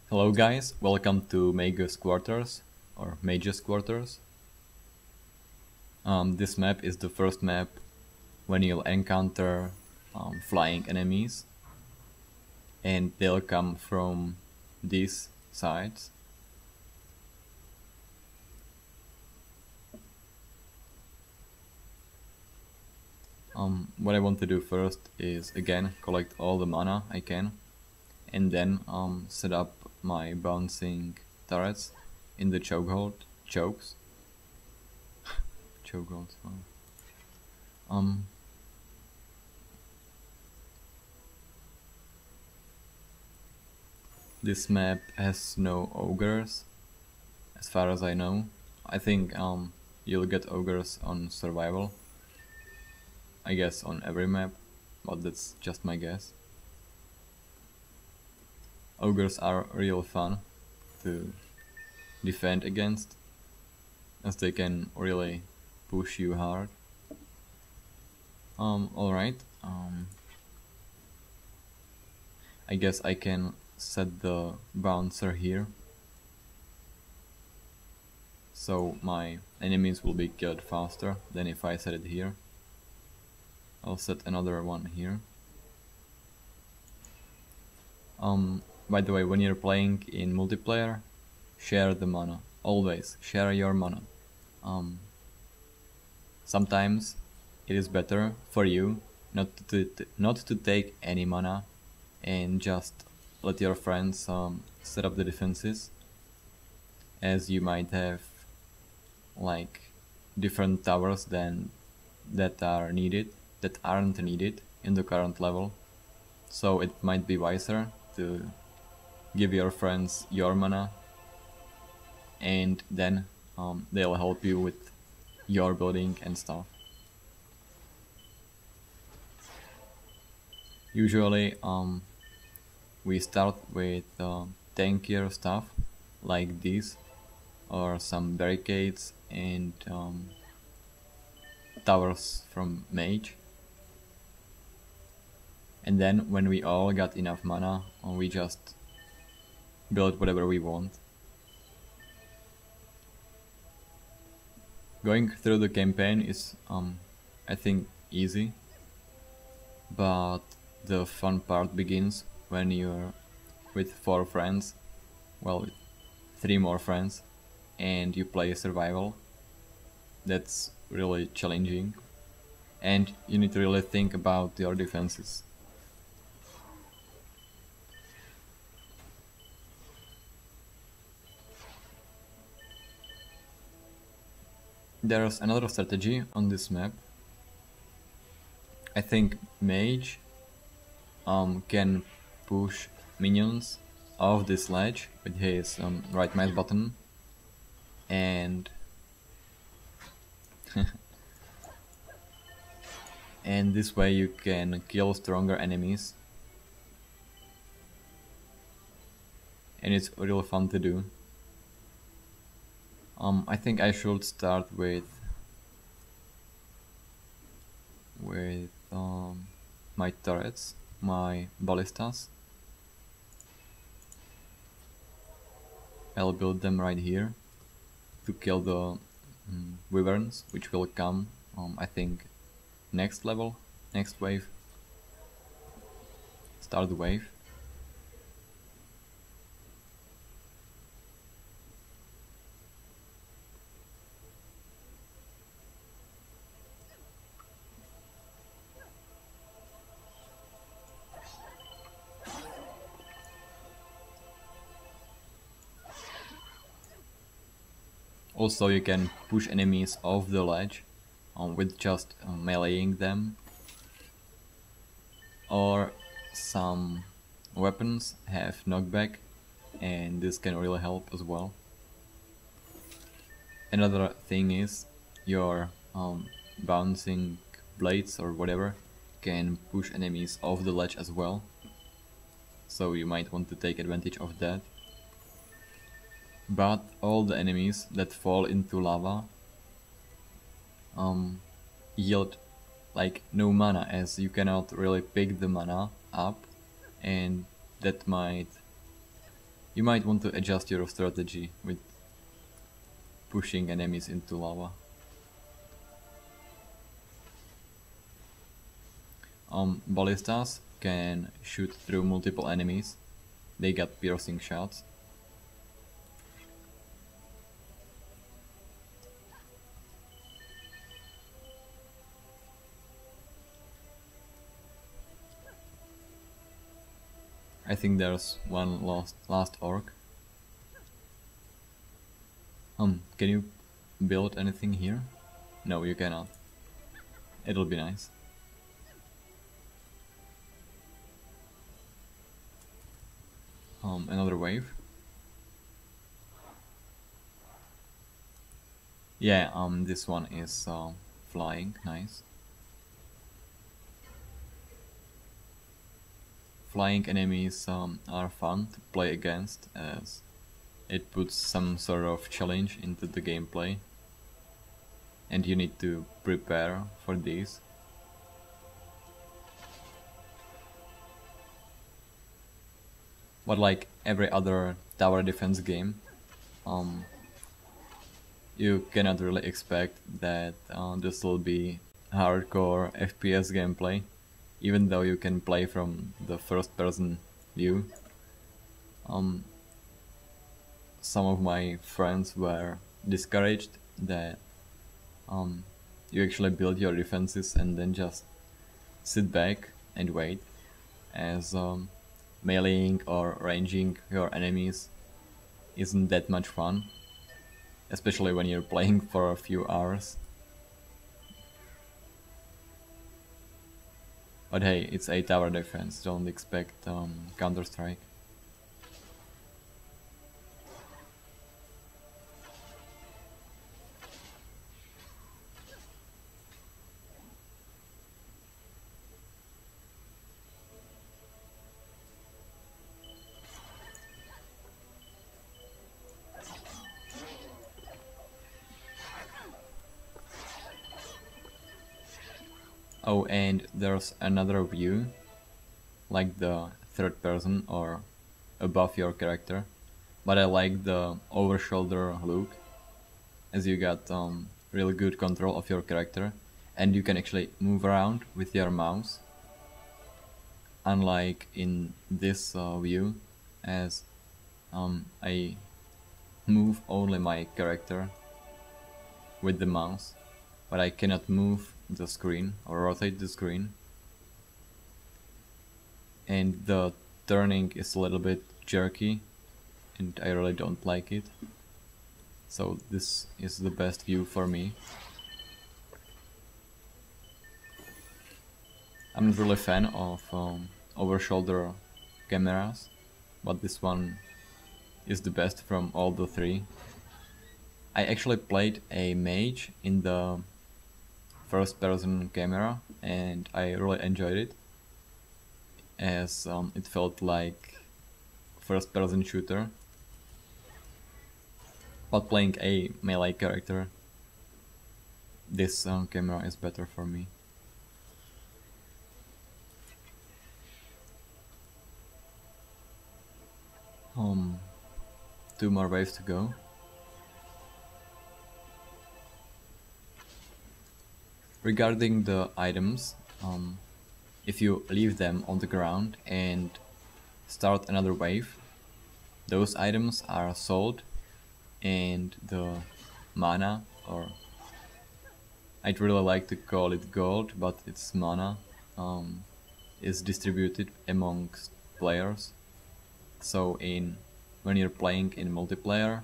Hello guys, welcome to Magus quarters or Magus quarters. This map is the first map when you'll encounter flying enemies, and they'll come from these sides. What I want to do first is again collect all the mana I can, and then set up my bouncing turrets in the chokes. Chokeholds. This map has no ogres, as far as I know. I think you'll get ogres on survival. I guess on every map, but that's just my guess. Ogres are real fun to defend against, as they can really push you hard. Alright. I guess I can set the bouncer here, so my enemies will be killed faster than if I set it here. I'll set another one here. By the way, when you're playing in multiplayer, share the mana. Always share your mana. Sometimes it is better for you not to take any mana and just let your friends set up the defenses, as you might have like different towers that aren't needed in the current level. So it might be wiser to give your friends your mana, and then they'll help you with your building and stuff. Usually we start with tankier stuff like these, or some barricades and towers from mage. And then when we all got enough mana, we just build whatever we want. Going through the campaign is I think easy, but the fun part begins when you're with 4 friends, well, with 3 more friends, and you play survival. That's really challenging, and you need to really think about your defenses. There's another strategy on this map. I think mage can push minions off this ledge with his right mouse button, and and this way you can kill stronger enemies, and it's really fun to do. I think I should start with my turrets, my ballistas. I'll build them right here to kill the wyverns, which will come, I think, next level, next wave. Start the wave. Also, you can push enemies off the ledge with just meleeing them, or some weapons have knockback, and this can really help as well. Another thing is your bouncing blades or whatever can push enemies off the ledge as well, so you might want to take advantage of that. But all the enemies that fall into lava yield like no mana, as you cannot really pick the mana up, and that might You might want to adjust your strategy with pushing enemies into lava. Ballistas can shoot through multiple enemies. They got piercing shots. I think there's one last orc. Can you build anything here? No, you cannot. It'll be nice. Another wave. Yeah, this one is flying, nice. Flying enemies are fun to play against, as it puts some sort of challenge into the gameplay, and you need to prepare for these. But like every other tower defense game, you cannot really expect that this will be hardcore FPS gameplay, even though you can play from the first person view. Some of my friends were discouraged that you actually build your defenses and then just sit back and wait, as meleeing or ranging your enemies isn't that much fun, especially when you're playing for a few hours. But hey, it's a tower defense, don't expect Counter-Strike. Oh, and there's another view, like the third person or above your character, but I like the over shoulder look, as you got really good control of your character and you can actually move around with your mouse, unlike in this view, as I move only my character with the mouse, but I cannot move the screen or rotate the screen, and the turning is a little bit jerky and I really don't like it, so this is the best view for me. I'm not really a fan of over shoulder cameras, but this one is the best from all the three. I actually played a mage in the first person camera and I really enjoyed it, as it felt like first person shooter, but playing a melee character, this camera is better for me. Two more waves to go. Regarding the items, if you leave them on the ground and start another wave, those items are sold and the mana, or I'd really like to call it gold, but it's mana, is distributed amongst players. So when you're playing in multiplayer,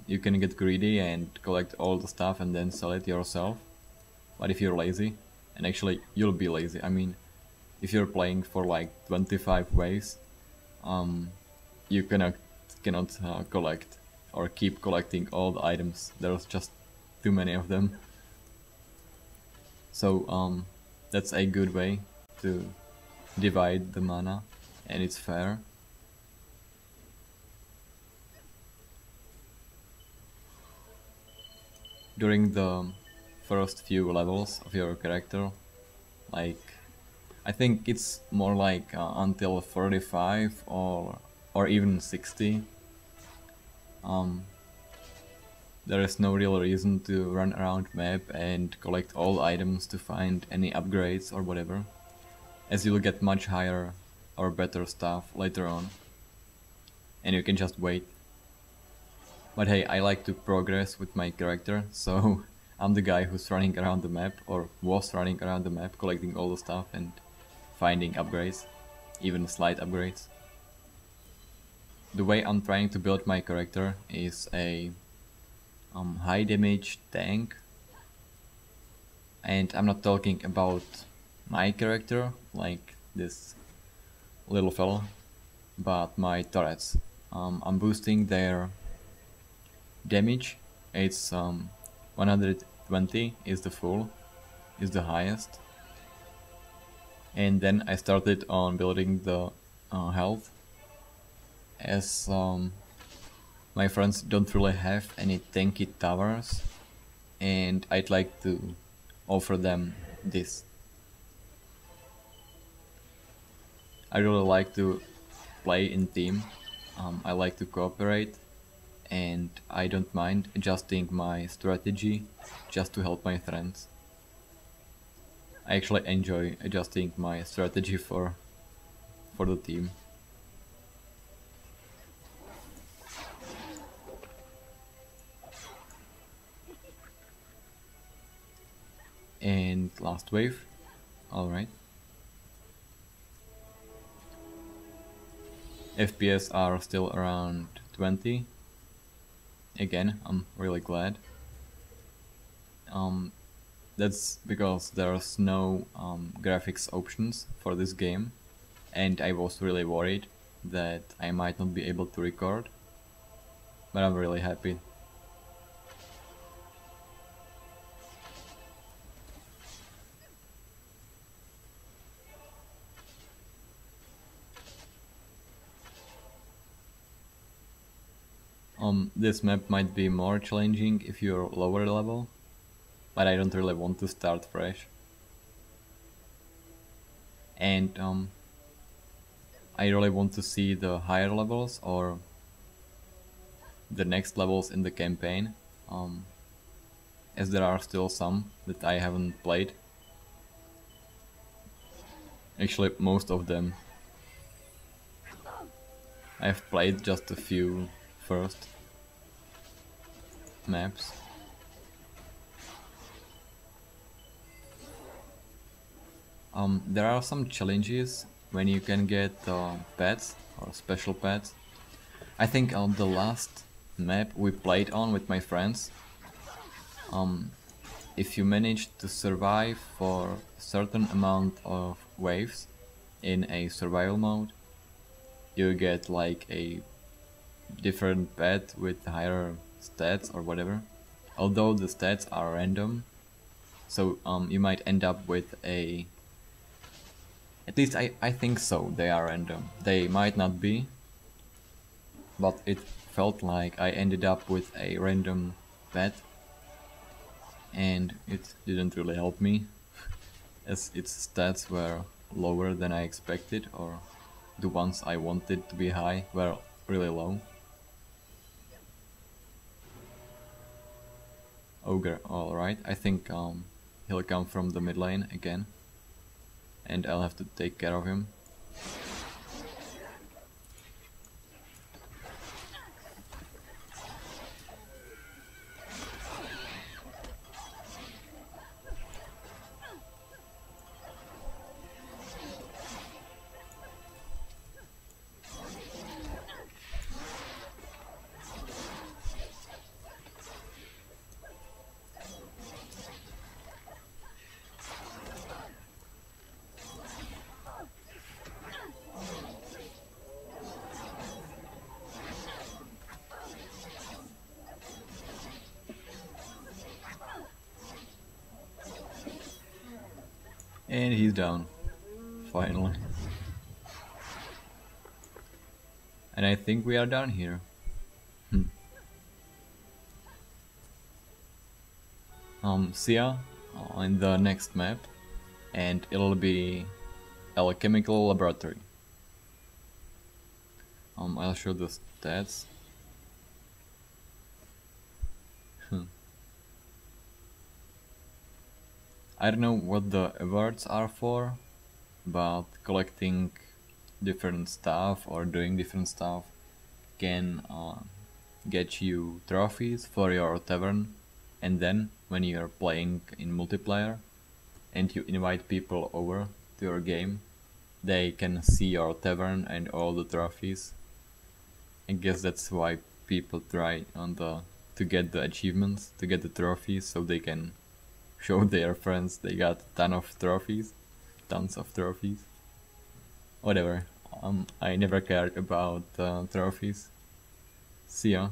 you can get greedy and collect all the stuff and then sell it yourself. But if you're lazy, and actually you'll be lazy, I mean, if you're playing for like 25 waves, you cannot collect or keep collecting all the items. There's just too many of them. So that's a good way to divide the mana, and it's fair. During the first few levels of your character, like I think it's more like until 45 or or even 60. There is no real reason to run around map and collect all items to find any upgrades or whatever, as you'll get much higher or better stuff later on, and you can just wait. But hey, I like to progress with my character, so I'm the guy who's running around the map, or was running around the map, collecting all the stuff and finding upgrades, even slight upgrades. The way I'm trying to build my character is a high damage tank, and I'm not talking about my character, like this little fellow, but my turrets. I'm boosting their damage. It's 120 is the full, is the highest, and then I started on building the health, as my friends don't really have any tanky towers, and I'd like to offer them this. I really like to play in team, I like to cooperate, and I don't mind adjusting my strategy just to help my friends. I actually enjoy adjusting my strategy for the team. And last wave, alright. FPS are still around 20. Again, I'm really glad. That's because there's no graphics options for this game, and I was really worried that I might not be able to record, but I'm really happy. This map might be more challenging if you're lower level, but I don't really want to start fresh. And I really want to see the higher levels or the next levels in the campaign, as there are still some that I haven't played. Actually, most of them. I've played just a few first maps. There are some challenges when you can get pets or special pets. I think on the last map we played on with my friends, if you manage to survive for a certain amount of waves in a survival mode, you get like a different pet with higher stats or whatever. Although the stats are random, so you might end up with a... At least I think so, they are random. They might not be, but it felt like I ended up with a random pet, and it didn't really help me, as its stats were lower than I expected, or the ones I wanted to be high were really low. Ogre, alright, I think he'll come from the mid lane again, and I'll have to take care of him. And he's down, finally. And I think we are done here. See ya in the next map, and it'll be alchemical laboratory. I'll show the stats. I don't know what the awards are for, but collecting different stuff or doing different stuff can get you trophies for your tavern, and then when you're playing in multiplayer and you invite people over to your game, they can see your tavern and all the trophies. I guess that's why people try to get the achievements, to get the trophies, so they can show their friends they got tons of trophies. Whatever. I never cared about trophies. See ya.